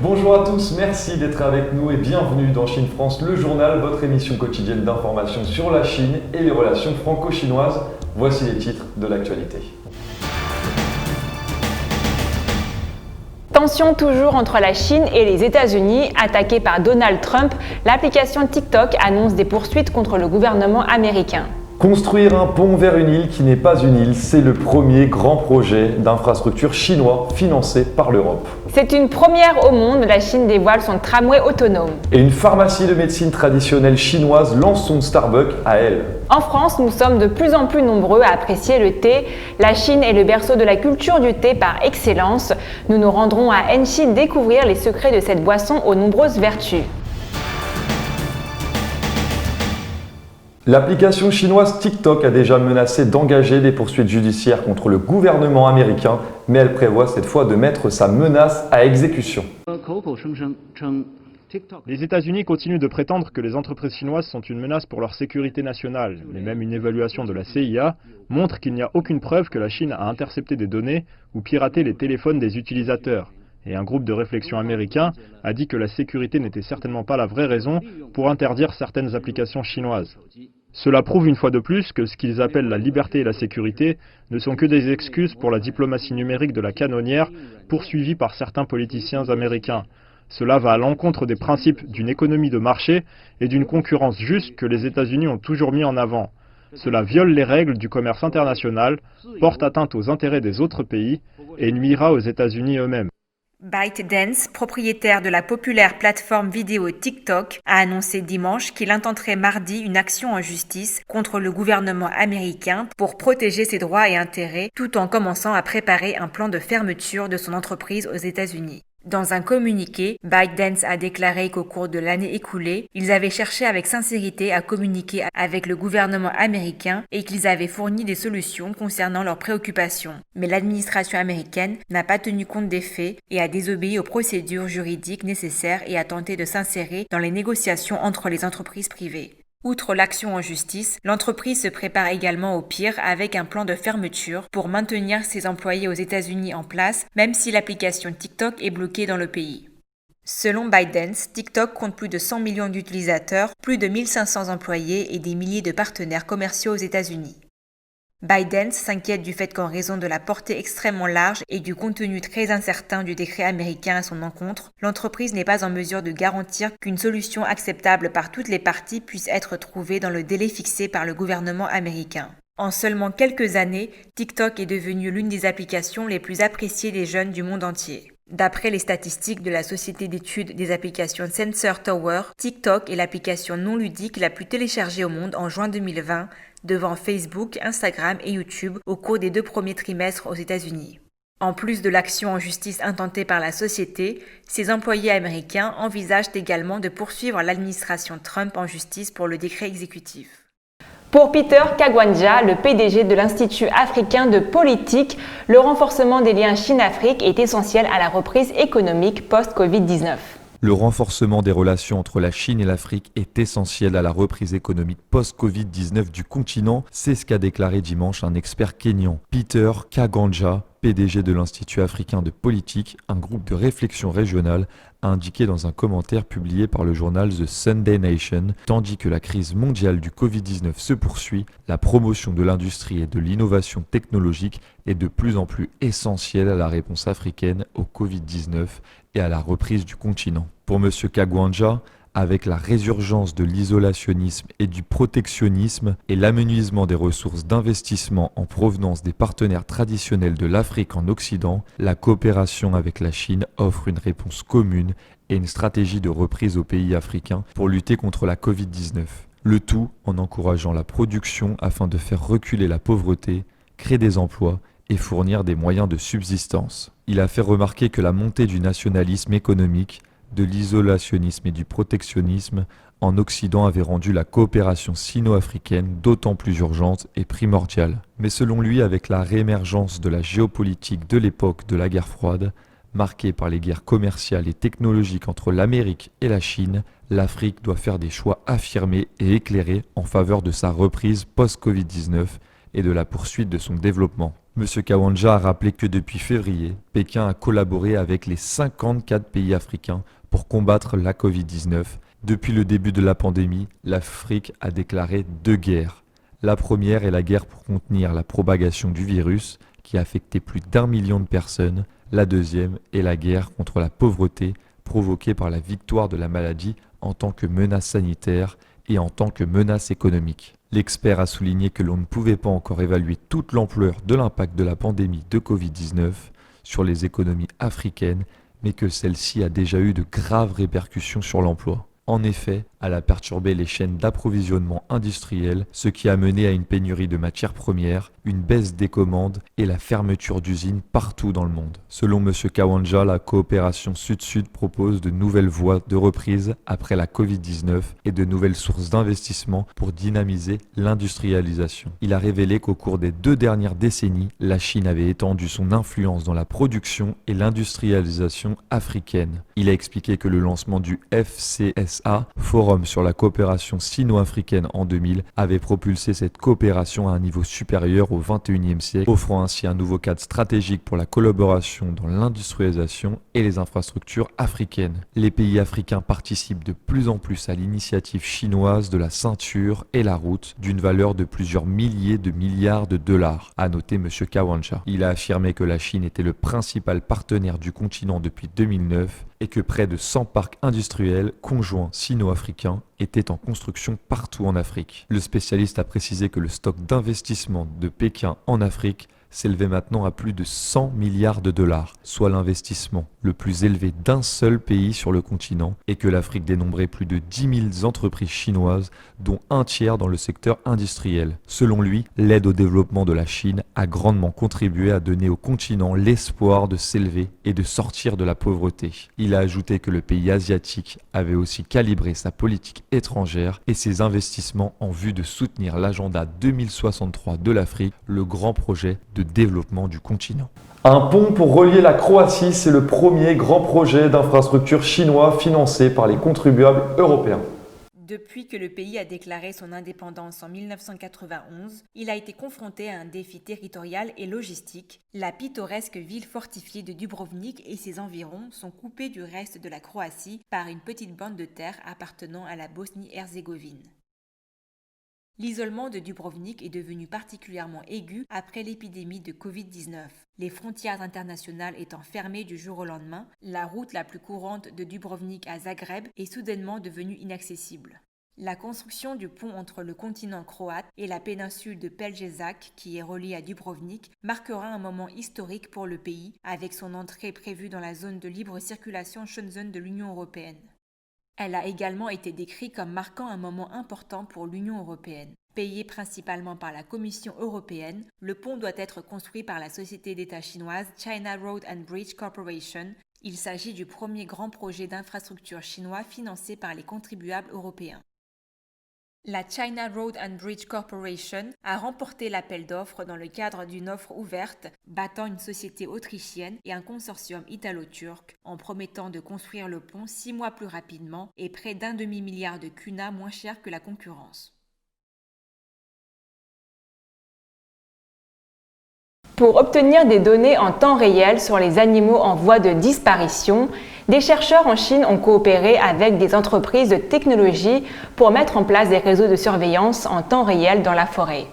Bonjour à tous, merci d'être avec nous et bienvenue dans Chine France, le journal, votre émission quotidienne d'information sur la Chine et les relations franco-chinoises. Voici les titres de l'actualité. Tension toujours entre la Chine et les États-Unis. Attaquée par Donald Trump, l'application TikTok annonce des poursuites contre le gouvernement américain. Construire un pont vers une île qui n'est pas une île, c'est le premier grand projet d'infrastructure chinois financé par l'Europe. C'est une première au monde, la Chine dévoile son tramway autonome. Et une pharmacie de médecine traditionnelle chinoise lance son Starbucks à elle. En France, nous sommes de plus en plus nombreux à apprécier le thé. La Chine est le berceau de la culture du thé par excellence. Nous nous rendrons à Enshi découvrir les secrets de cette boisson aux nombreuses vertus. L'application chinoise TikTok a déjà menacé d'engager des poursuites judiciaires contre le gouvernement américain, mais elle prévoit cette fois de mettre sa menace à exécution. Les États-Unis continuent de prétendre que les entreprises chinoises sont une menace pour leur sécurité nationale, mais même une évaluation de la CIA montre qu'il n'y a aucune preuve que la Chine a intercepté des données ou piraté les téléphones des utilisateurs. Et un groupe de réflexion américain a dit que la sécurité n'était certainement pas la vraie raison pour interdire certaines applications chinoises. Cela prouve une fois de plus que ce qu'ils appellent la liberté et la sécurité ne sont que des excuses pour la diplomatie numérique de la canonnière poursuivie par certains politiciens américains. Cela va à l'encontre des principes d'une économie de marché et d'une concurrence juste que les États-Unis ont toujours mis en avant. Cela viole les règles du commerce international, porte atteinte aux intérêts des autres pays et nuira aux États-Unis eux-mêmes. ByteDance, propriétaire de la populaire plateforme vidéo TikTok, a annoncé dimanche qu'il intenterait mardi une action en justice contre le gouvernement américain pour protéger ses droits et intérêts, tout en commençant à préparer un plan de fermeture de son entreprise aux États-Unis. Dans un communiqué, ByteDance a déclaré qu'au cours de l'année écoulée, ils avaient cherché avec sincérité à communiquer avec le gouvernement américain et qu'ils avaient fourni des solutions concernant leurs préoccupations. Mais l'administration américaine n'a pas tenu compte des faits et a désobéi aux procédures juridiques nécessaires et a tenté de s'insérer dans les négociations entre les entreprises privées. Outre l'action en justice, l'entreprise se prépare également au pire avec un plan de fermeture pour maintenir ses employés aux États-Unis en place, même si l'application TikTok est bloquée dans le pays. Selon ByteDance, TikTok compte plus de 100 millions d'utilisateurs, plus de 1500 employés et des milliers de partenaires commerciaux aux États-Unis. ByteDance s'inquiète du fait qu'en raison de la portée extrêmement large et du contenu très incertain du décret américain à son encontre, l'entreprise n'est pas en mesure de garantir qu'une solution acceptable par toutes les parties puisse être trouvée dans le délai fixé par le gouvernement américain. En seulement quelques années, TikTok est devenu l'une des applications les plus appréciées des jeunes du monde entier. D'après les statistiques de la société d'études des applications Sensor Tower, TikTok est l'application non ludique la plus téléchargée au monde en juin 2020, devant Facebook, Instagram et YouTube au cours des 2 premiers trimestres aux États-Unis. En plus de l'action en justice intentée par la société, ses employés américains envisagent également de poursuivre l'administration Trump en justice pour le décret exécutif. Pour Peter Kagwanja, le PDG de l'Institut africain de politique, le renforcement des liens Chine-Afrique est essentiel à la reprise économique post-Covid-19. Le renforcement des relations entre la Chine et l'Afrique est essentiel à la reprise économique post-Covid-19 du continent, c'est ce qu'a déclaré dimanche un expert kényan, Peter Kagwanja, PDG de l'Institut africain de politique, un groupe de réflexion régionale, a indiqué dans un commentaire publié par le journal The Sunday Nation, tandis que la crise mondiale du Covid-19 se poursuit, la promotion de l'industrie et de l'innovation technologique est de plus en plus essentielle à la réponse africaine au Covid-19 et à la reprise du continent. Pour M. Kagwanja, avec la résurgence de l'isolationnisme et du protectionnisme et l'amenuisement des ressources d'investissement en provenance des partenaires traditionnels de l'Afrique en Occident, la coopération avec la Chine offre une réponse commune et une stratégie de reprise aux pays africains pour lutter contre la Covid-19. Le tout en encourageant la production afin de faire reculer la pauvreté, créer des emplois et fournir des moyens de subsistance. Il a fait remarquer que la montée du nationalisme économique, de l'isolationnisme et du protectionnisme en Occident avait rendu la coopération sino-africaine d'autant plus urgente et primordiale. Mais selon lui, avec la réémergence de la géopolitique de l'époque de la guerre froide, marquée par les guerres commerciales et technologiques entre l'Amérique et la Chine, l'Afrique doit faire des choix affirmés et éclairés en faveur de sa reprise post-Covid-19 et de la poursuite de son développement. M. Kawanja a rappelé que depuis février, Pékin a collaboré avec les 54 pays africains pour combattre la Covid-19. Depuis le début de la pandémie, l'Afrique a déclaré 2 guerres. La première est la guerre pour contenir la propagation du virus, qui a affecté plus d'1 million de personnes. La deuxième est la guerre contre la pauvreté, provoquée par la victoire de la maladie en tant que menace sanitaire et en tant que menace économique. L'expert a souligné que l'on ne pouvait pas encore évaluer toute l'ampleur de l'impact de la pandémie de Covid-19 sur les économies africaines, mais que celle-ci a déjà eu de graves répercussions sur l'emploi. En effet, elle a perturbé les chaînes d'approvisionnement industrielles, ce qui a mené à une pénurie de matières premières, une baisse des commandes et la fermeture d'usines partout dans le monde. Selon M. Kawanja, la coopération Sud-Sud propose de nouvelles voies de reprise après la Covid-19 et de nouvelles sources d'investissement pour dynamiser l'industrialisation. Il a révélé qu'au cours des 2 dernières décennies, la Chine avait étendu son influence dans la production et l'industrialisation africaine. Il a expliqué que le lancement du FCSA, Forum sur la coopération sino-africaine en 2000, avait propulsé cette coopération à un niveau supérieur au XXIe siècle, offrant ainsi un nouveau cadre stratégique pour la collaboration dans l'industrialisation et les infrastructures africaines. Les pays africains participent de plus en plus à l'initiative chinoise de la ceinture et la route, d'une valeur de plusieurs milliers de milliards de dollars, a noté M. Kawanja. Il a affirmé que la Chine était le principal partenaire du continent depuis 2009 et que près de 100 parcs industriels conjoints sino-africains étaient en construction partout en Afrique. Le spécialiste a précisé que le stock d'investissement de Pékin en Afrique s'élevait maintenant à plus de 100 milliards de dollars, soit l'investissement le plus élevé d'un seul pays sur le continent, et que l'Afrique dénombrait plus de 10 000 entreprises chinoises, dont un tiers dans le secteur industriel. Selon lui, l'aide au développement de la Chine a grandement contribué à donner au continent l'espoir de s'élever et de sortir de la pauvreté. Il a ajouté que le pays asiatique avait aussi calibré sa politique étrangère et ses investissements en vue de soutenir l'agenda 2063 de l'Afrique, le grand projet de développement du continent. Un pont pour relier la Croatie, c'est le premier grand projet d'infrastructure chinois financé par les contribuables européens. Depuis que le pays a déclaré son indépendance en 1991, il a été confronté à un défi territorial et logistique. La pittoresque ville fortifiée de Dubrovnik et ses environs sont coupés du reste de la Croatie par une petite bande de terre appartenant à la Bosnie-Herzégovine. L'isolement de Dubrovnik est devenu particulièrement aigu après l'épidémie de Covid-19. Les frontières internationales étant fermées du jour au lendemain, la route la plus courante de Dubrovnik à Zagreb est soudainement devenue inaccessible. La construction du pont entre le continent croate et la péninsule de Pelješac, qui est reliée à Dubrovnik, marquera un moment historique pour le pays, avec son entrée prévue dans la zone de libre circulation Schengen de l'Union européenne. Elle a également été décrite comme marquant un moment important pour l'Union européenne. Payé principalement par la Commission européenne, le pont doit être construit par la société d'État chinoise China Road and Bridge Corporation. Il s'agit du premier grand projet d'infrastructure chinois financé par les contribuables européens. La China Road and Bridge Corporation a remporté l'appel d'offres dans le cadre d'une offre ouverte battant une société autrichienne et un consortium italo-turc en promettant de construire le pont 6 mois plus rapidement et près d'1 demi-milliard de kuna moins cher que la concurrence. Pour obtenir des données en temps réel sur les animaux en voie de disparition, des chercheurs en Chine ont coopéré avec des entreprises de technologie pour mettre en place des réseaux de surveillance en temps réel dans la forêt.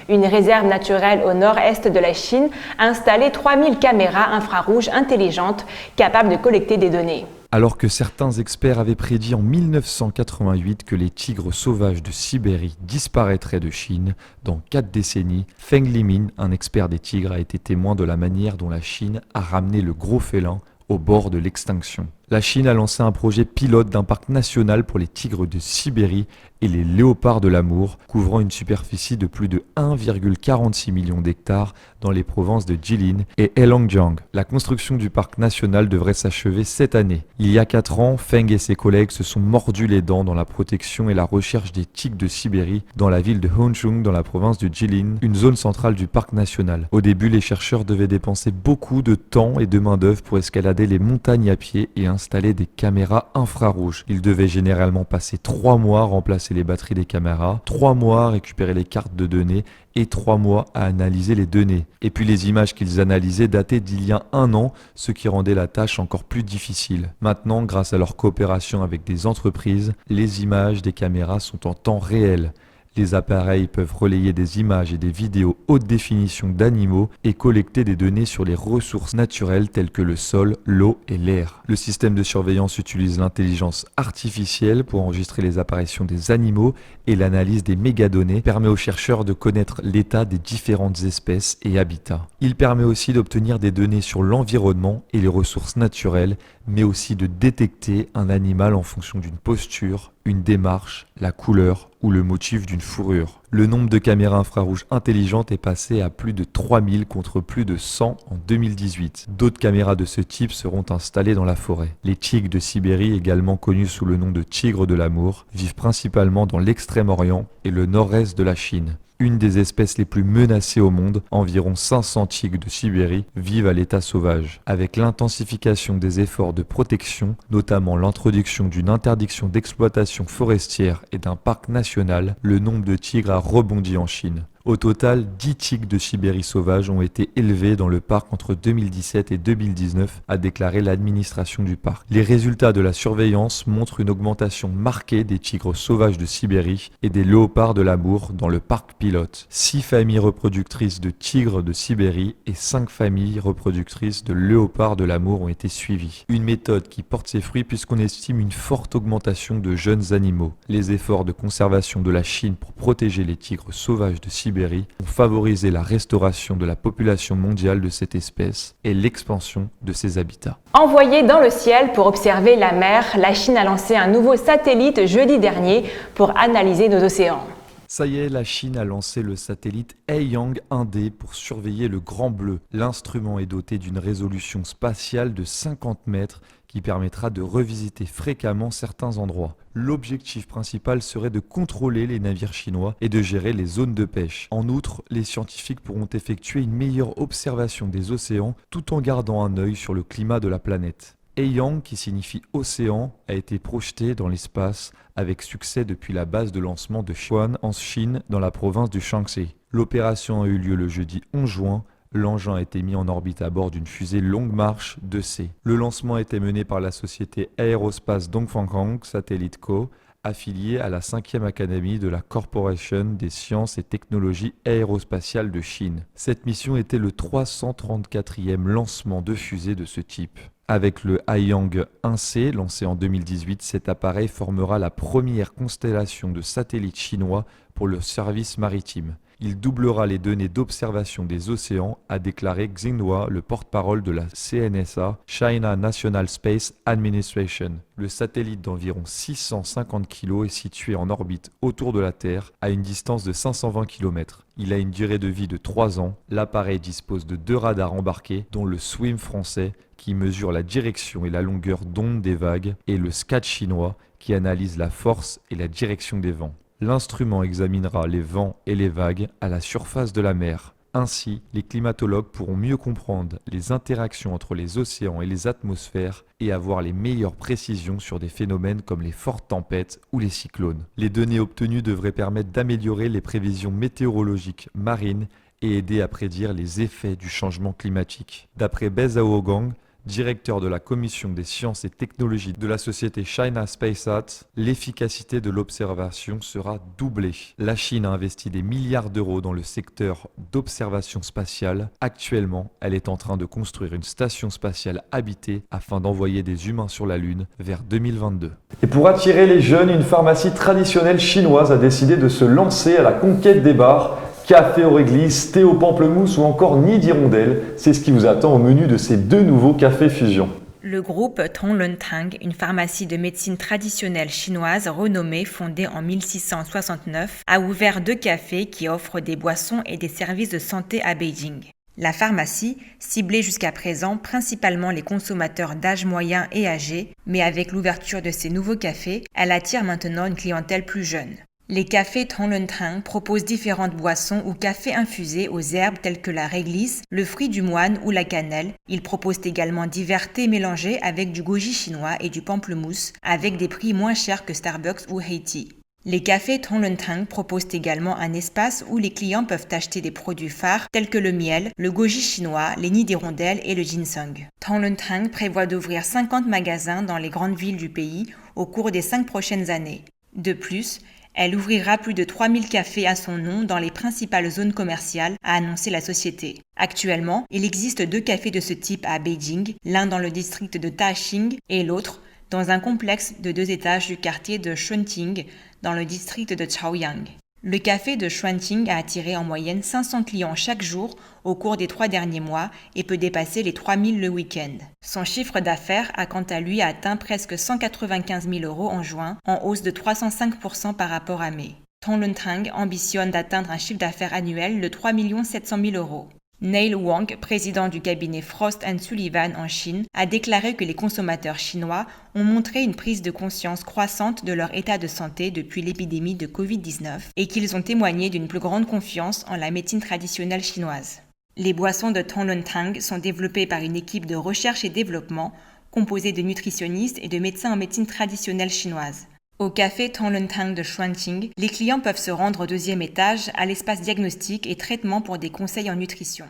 Une réserve naturelle au nord-est de la Chine a installé 3000 caméras infrarouges intelligentes capables de collecter des données. Alors que certains experts avaient prédit en 1988 que les tigres sauvages de Sibérie disparaîtraient de Chine dans 4 décennies, Feng Limin, un expert des tigres, a été témoin de la manière dont la Chine a ramené le gros félin au bord de l'extinction. La Chine a lancé un projet pilote d'un parc national pour les tigres de Sibérie et les léopards de l'Amour, couvrant une superficie de plus de 1,46 million d'hectares dans les provinces de Jilin et Heilongjiang. La construction du parc national devrait s'achever cette année. Il y a 4 ans, Feng et ses collègues se sont mordus les dents dans la protection et la recherche des tigres de Sibérie dans la ville de Hunchung dans la province de Jilin, une zone centrale du parc national. Au début, les chercheurs devaient dépenser beaucoup de temps et de main-d'œuvre pour escalader les montagnes à pied et installer des caméras infrarouges. Ils devaient généralement passer 3 mois à remplacer les batteries des caméras, 3 mois à récupérer les cartes de données et 3 mois à analyser les données. Et puis les images qu'ils analysaient dataient d'il y a 1 an, ce qui rendait la tâche encore plus difficile. Maintenant, grâce à leur coopération avec des entreprises, les images des caméras sont en temps réel. Les appareils peuvent relayer des images et des vidéos haute définition d'animaux et collecter des données sur les ressources naturelles telles que le sol, l'eau et l'air. Le système de surveillance utilise l'intelligence artificielle pour enregistrer les apparitions des animaux et l'analyse des mégadonnées permet aux chercheurs de connaître l'état des différentes espèces et habitats. Il permet aussi d'obtenir des données sur l'environnement et les ressources naturelles, mais aussi de détecter un animal en fonction d'une posture, une démarche, la couleur ou le motif d'une fourrure. Le nombre de caméras infrarouges intelligentes est passé à plus de 3000 contre plus de 100 en 2018. D'autres caméras de ce type seront installées dans la forêt. Les tigres de Sibérie, également connus sous le nom de tigres de l'amour, vivent principalement dans l'extrême-orient et le nord-est de la Chine. Une des espèces les plus menacées au monde, environ 500 tigres de Sibérie vivent à l'état sauvage. Avec l'intensification des efforts de protection, notamment l'introduction d'une interdiction d'exploitation forestière et d'un parc national, le nombre de tigres a rebondi en Chine. Au total, 10 tigres de Sibérie sauvages ont été élevés dans le parc entre 2017 et 2019, a déclaré l'administration du parc. Les résultats de la surveillance montrent une augmentation marquée des tigres sauvages de Sibérie et des léopards de l'amour dans le parc pilote. 6 familles reproductrices de tigres de Sibérie et 5 familles reproductrices de léopards de l'amour ont été suivies. Une méthode qui porte ses fruits puisqu'on estime une forte augmentation de jeunes animaux. Les efforts de conservation de la Chine pour protéger les tigres sauvages de Sibérie ont favorisé la restauration de la population mondiale de cette espèce et l'expansion de ses habitats. Envoyé dans le ciel pour observer la mer, la Chine a lancé un nouveau satellite jeudi dernier pour analyser nos océans. Ça y est, la Chine a lancé le satellite Haiyang 1D pour surveiller le Grand Bleu. L'instrument est doté d'une résolution spatiale de 50 mètres qui permettra de revisiter fréquemment certains endroits. L'objectif principal serait de contrôler les navires chinois et de gérer les zones de pêche. En outre, les scientifiques pourront effectuer une meilleure observation des océans tout en gardant un œil sur le climat de la planète. Haiyang, qui signifie océan, a été projeté dans l'espace avec succès depuis la base de lancement de Xi'an en Chine dans la province du Shaanxi. L'opération a eu lieu le jeudi 11 juin. L'engin a été mis en orbite à bord d'une fusée Longue Marche 2C. Le lancement a été mené par la société Aerospace Dongfang Satellite Co., affiliée à la 5e Académie de la Corporation des sciences et technologies aérospatiales de Chine. Cette mission était le 334e lancement de fusée de ce type. Avec le Haiyang 1C lancé en 2018, cet appareil formera la première constellation de satellites chinois pour le service maritime. Il doublera les données d'observation des océans, a déclaré Xinhua, le porte-parole de la CNSA, China National Space Administration. Le satellite d'environ 650 kg est situé en orbite autour de la Terre à une distance de 520 km. Il a une durée de vie de 3 ans. L'appareil dispose de 2 radars embarqués, dont le SWIM français, qui mesure la direction et la longueur d'onde des vagues, et le SCAD chinois, qui analyse la force et la direction des vents. L'instrument examinera les vents et les vagues à la surface de la mer. Ainsi, les climatologues pourront mieux comprendre les interactions entre les océans et les atmosphères et avoir les meilleures précisions sur des phénomènes comme les fortes tempêtes ou les cyclones. Les données obtenues devraient permettre d'améliorer les prévisions météorologiques marines et aider à prédire les effets du changement climatique. D'après Bezhao Gang, directeur de la commission des sciences et technologies de la société China SpaceArt, l'efficacité de l'observation sera doublée. La Chine a investi des milliards d'euros dans le secteur d'observation spatiale. Actuellement, elle est en train de construire une station spatiale habitée afin d'envoyer des humains sur la Lune vers 2022. Et pour attirer les jeunes, une pharmacie traditionnelle chinoise a décidé de se lancer à la conquête des bars. Café aux réglisses, thé au pamplemousse ou encore nid d'hirondelle, c'est ce qui vous attend au menu de ces 2 nouveaux cafés fusion. Le groupe Tonglun-Tang, une pharmacie de médecine traditionnelle chinoise renommée fondée en 1669, a ouvert 2 cafés qui offrent des boissons et des services de santé à Beijing. La pharmacie, ciblait jusqu'à présent principalement les consommateurs d'âge moyen et âgé, mais avec l'ouverture de ces nouveaux cafés, elle attire maintenant une clientèle plus jeune. Les cafés Tonglun-Tang proposent différentes boissons ou cafés infusés aux herbes telles que la réglisse, le fruit du moine ou la cannelle. Ils proposent également divers thés mélangés avec du goji chinois et du pamplemousse, avec des prix moins chers que Starbucks ou Haiti. Les cafés Tonglun-Tang proposent également un espace où les clients peuvent acheter des produits phares tels que le miel, le goji chinois, les nids d'hirondelles et le ginseng. Tonglun-Tang prévoit d'ouvrir 50 magasins dans les grandes villes du pays au cours des 5 prochaines années. De plus, elle ouvrira plus de 3000 cafés à son nom dans les principales zones commerciales, a annoncé la société. Actuellement, il existe 2 cafés de ce type à Beijing, l'un dans le district de Daxing et l'autre dans un complexe de 2 étages du quartier de Shunting, dans le district de Chaoyang. Le café de Shunting a attiré en moyenne 500 clients chaque jour au cours des 3 derniers mois et peut dépasser les 3000 le week-end. Son chiffre d'affaires a quant à lui atteint presque 195 000 € en juin, en hausse de 305% par rapport à mai. Tonglun-Tang ambitionne d'atteindre un chiffre d'affaires annuel de 3 700 000 €. Neil Wang, président du cabinet Frost & Sullivan en Chine, a déclaré que les consommateurs chinois ont montré une prise de conscience croissante de leur état de santé depuis l'épidémie de Covid-19 et qu'ils ont témoigné d'une plus grande confiance en la médecine traditionnelle chinoise. Les boissons de Tonglun-Tang sont développées par une équipe de recherche et développement composée de nutritionnistes et de médecins en médecine traditionnelle chinoise. Au café Tonglun-Tang de Shunting, les clients peuvent se rendre au 2e étage à l'espace diagnostic et traitement pour des conseils en nutrition.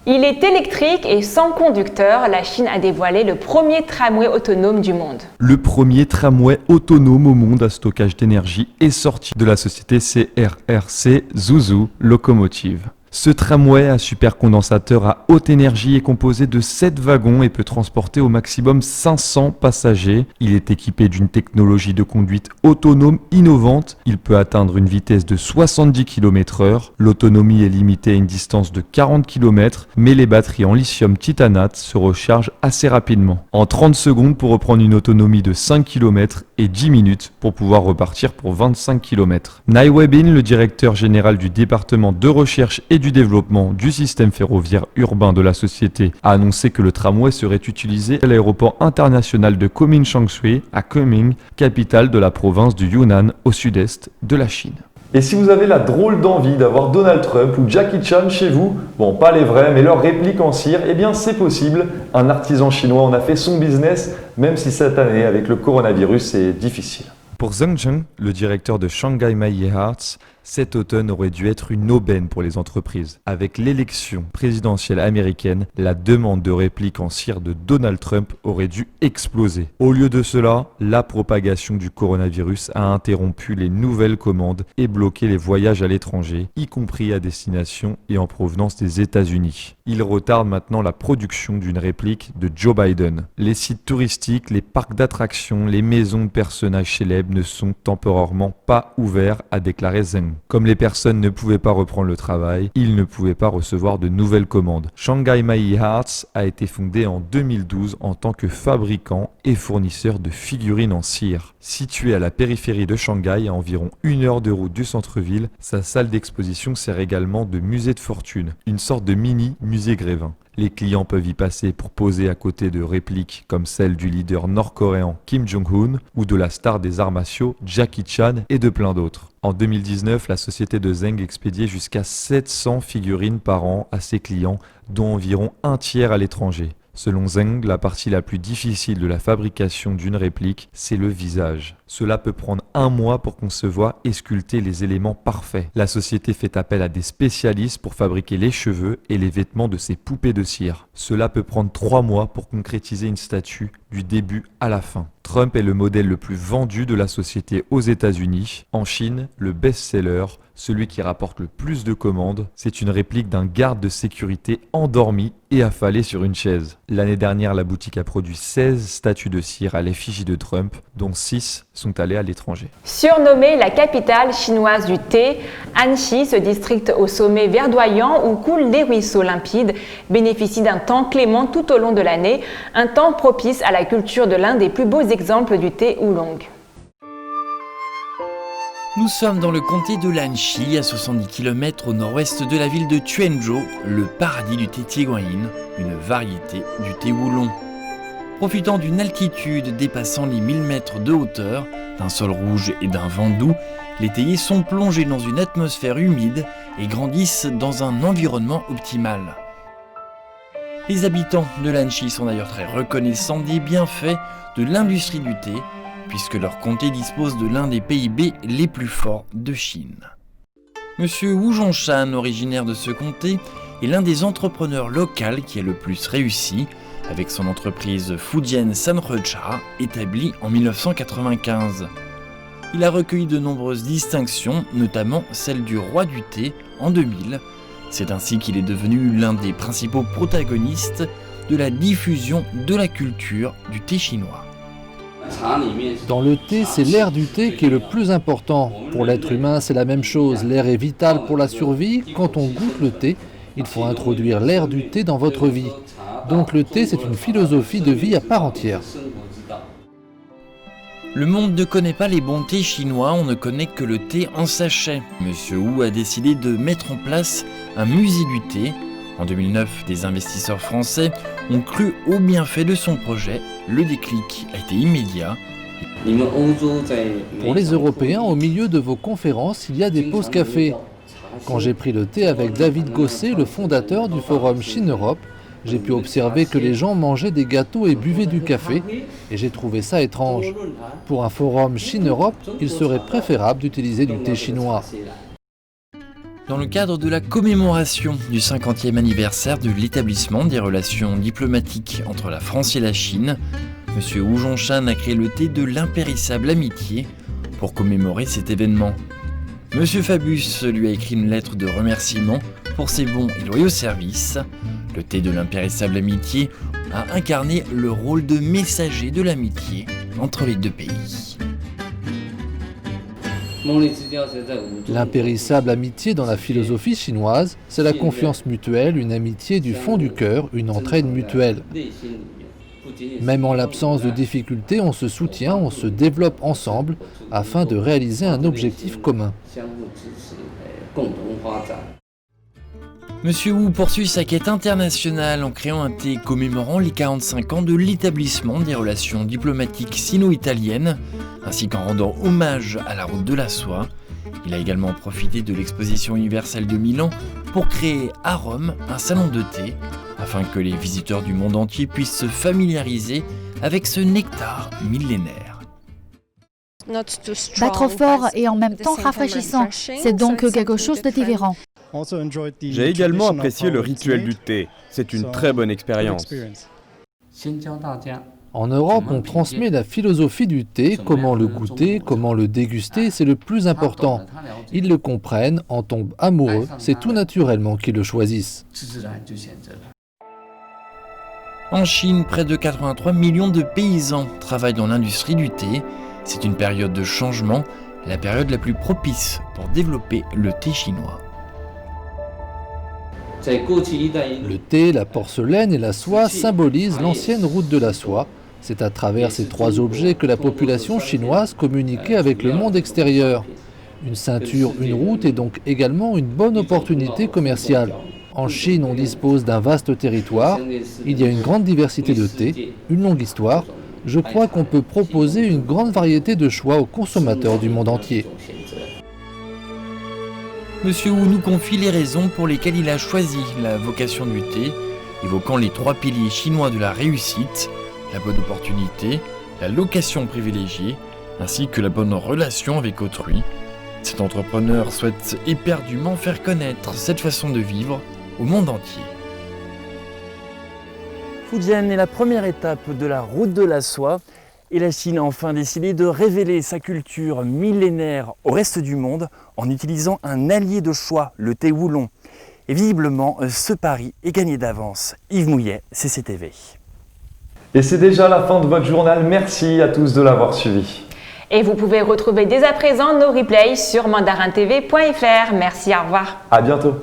Il est électrique et sans conducteur. La Chine a dévoilé le premier tramway autonome du monde. Le premier tramway autonome au monde à stockage d'énergie est sorti de la société CRRC Zhuzhou Locomotive. Ce tramway à supercondensateur à haute énergie est composé de 7 wagons et peut transporter au maximum 500 passagers. Il est équipé d'une technologie de conduite autonome innovante. Il peut atteindre une vitesse de 70 km/h. L'autonomie est limitée à une distance de 40 km, mais les batteries en lithium titanate se rechargent assez rapidement. En 30 secondes pour reprendre une autonomie de 5 km et 10 minutes pour pouvoir repartir pour 25 km. Nai Weibin, le directeur général du département de recherche et du développement du système ferroviaire urbain de la société, a annoncé que le tramway serait utilisé à l'aéroport international de Kunming-Changshui à Kunming, capitale de la province du Yunnan au sud-est de la Chine. Et si vous avez la drôle d'envie d'avoir Donald Trump ou Jackie Chan chez vous, bon pas les vrais mais leurs répliques en cire, eh bien c'est possible. Un artisan chinois en a fait son business, même si cette année avec le coronavirus c'est difficile. Pour Zheng Zheng, le directeur de Shanghai Maillet Arts, cet automne aurait dû être une aubaine pour les entreprises. Avec l'élection présidentielle américaine, la demande de répliques en cire de Donald Trump aurait dû exploser. Au lieu de cela, la propagation du coronavirus a interrompu les nouvelles commandes et bloqué les voyages à l'étranger, y compris à destination et en provenance des États-Unis. Il retarde maintenant la production d'une réplique de Joe Biden. Les sites touristiques, les parcs d'attractions, les maisons de personnages célèbres ne sont temporairement pas ouverts, a déclaré Zheng. Comme les personnes ne pouvaient pas reprendre le travail, ils ne pouvaient pas recevoir de nouvelles commands. Shanghai Maillet Arts a été fondé en 2012 en tant que fabricant et fournisseur de figurines en cire. Situé à la périphérie de Shanghai, à environ 1 heure de route du centre-ville, sa salle d'exposition sert également de musée de fortune, une sorte de mini musée Grévin. Les clients peuvent y passer pour poser à côté de répliques comme celle du leader nord-coréen Kim Jong-un ou de la star des arts martiaux Jackie Chan et de plein d'autres. En 2019, la société de Zheng expédiait jusqu'à 700 figurines par an à ses clients, dont environ un tiers à l'étranger. Selon Zheng, la partie la plus difficile de la fabrication d'une réplique, c'est le visage. Cela peut prendre 1 mois pour concevoir et sculpter les éléments parfaits. La société fait appel à des spécialistes pour fabriquer les cheveux et les vêtements de ses poupées de cire. Cela peut prendre 3 mois pour concrétiser une statue du début à la fin. Trump est le modèle le plus vendu de la société aux États-Unis. En Chine, le best-seller, celui qui rapporte le plus de commandes, c'est une réplique d'un garde de sécurité endormi et affalé sur une chaise. L'année dernière, la boutique a produit 16 statues de cire à l'effigie de Trump, dont 6 sont allées à l'étranger. Surnommée la capitale chinoise du thé, Anxi, ce district au sommet verdoyant où coulent des ruisseaux limpides, bénéficie d'un temps clément tout au long de l'année, un temps propice à la culture de l'un des plus beaux exemples du thé oolong. Nous sommes dans le comté de l'Anxi, à 70 km au nord-ouest de la ville de Quanzhou, le paradis du thé Tieguanyin, une variété du thé oolong. Profitant d'une altitude dépassant les 1000 mètres de hauteur, d'un sol rouge et d'un vent doux, les théiers sont plongés dans une atmosphère humide et grandissent dans un environnement optimal. Les habitants de l'Anchi sont d'ailleurs très reconnaissants des bienfaits de l'industrie du thé, puisque leur comté dispose de l'un des PIB les plus forts de Chine. Monsieur Wu Zhongshan, originaire de ce comté, est l'un des entrepreneurs locaux qui est le plus réussi, avec son entreprise Fujian Sanrecha, établie en 1995. Il a recueilli de nombreuses distinctions, notamment celle du roi du thé en 2000. C'est ainsi qu'il est devenu l'un des principaux protagonistes de la diffusion de la culture du thé chinois. Dans le thé, c'est l'air du thé qui est le plus important. Pour l'être humain, c'est la même chose. L'air est vital pour la survie. Quand on goûte le thé, il faut introduire l'air du thé dans votre vie. Donc le thé, c'est une philosophie de vie à part entière. Le monde ne connaît pas les bons thés chinois, on ne connaît que le thé en sachet. Monsieur Wu a décidé de mettre en place un musée du thé. En 2009, des investisseurs français ont cru aux bienfaits de son projet. Le déclic a été immédiat. Pour les Européens, au milieu de vos conférences, il y a des pauses café. Quand j'ai pris le thé avec David Gosset, le fondateur du forum Chine-Europe, j'ai pu observer que les gens mangeaient des gâteaux et buvaient du café, et j'ai trouvé ça étrange. Pour un forum Chine-Europe, il serait préférable d'utiliser du thé chinois. Dans le cadre de la commémoration du 50e anniversaire de l'établissement des relations diplomatiques entre la France et la Chine, M. Wu Zhongshan a créé le thé de l'impérissable amitié pour commémorer cet événement. M. Fabius lui a écrit une lettre de remerciement pour ses bons et loyaux services. Le thé de l'impérissable amitié a incarné le rôle de messager de l'amitié entre les deux pays. L'impérissable amitié dans la philosophie chinoise, c'est la confiance mutuelle, une amitié du fond du cœur, une entraide mutuelle. Même en l'absence de difficultés, on se soutient, on se développe ensemble afin de réaliser un objectif commun. Monsieur Wu poursuit sa quête internationale en créant un thé commémorant les 45 ans de l'établissement des relations diplomatiques sino-italiennes, ainsi qu'en rendant hommage à la route de la soie. Il a également profité de l'exposition universelle de Milan pour créer à Rome un salon de thé, afin que les visiteurs du monde entier puissent se familiariser avec ce nectar millénaire. Pas trop fort et en même temps rafraîchissant, c'est donc quelque chose de différent. J'ai également apprécié le rituel du thé, c'est une très bonne expérience. En Europe, on transmet la philosophie du thé, comment le goûter, comment le déguster, c'est le plus important. Ils le comprennent, en tombent amoureux, c'est tout naturellement qu'ils le choisissent. En Chine, près de 83 millions de paysans travaillent dans l'industrie du thé. C'est une période de changement, la période la plus propice pour développer le thé chinois. Le thé, la porcelaine et la soie symbolisent l'ancienne route de la soie. C'est à travers ces trois objets que la population chinoise communiquait avec le monde extérieur. Une ceinture, une route est donc également une bonne opportunité commerciale. En Chine, on dispose d'un vaste territoire, il y a une grande diversité de thé, une longue histoire. Je crois qu'on peut proposer une grande variété de choix aux consommateurs du monde entier. Monsieur Wu nous confie les raisons pour lesquelles il a choisi la vocation du thé, évoquant les trois piliers chinois de la réussite, la bonne opportunité, la location privilégiée, ainsi que la bonne relation avec autrui. Cet entrepreneur souhaite éperdument faire connaître cette façon de vivre au monde entier. Fujian est la première étape de la route de la soie et la Chine a enfin décidé de révéler sa culture millénaire au reste du monde en utilisant un allié de choix, le thé Oolong. Et visiblement, ce pari est gagné d'avance. Yves Mouillet, CCTV. Et c'est déjà la fin de votre journal. Merci à tous de l'avoir suivi. Et vous pouvez retrouver dès à présent nos replays sur mandarintv.fr. Merci, au revoir. À bientôt.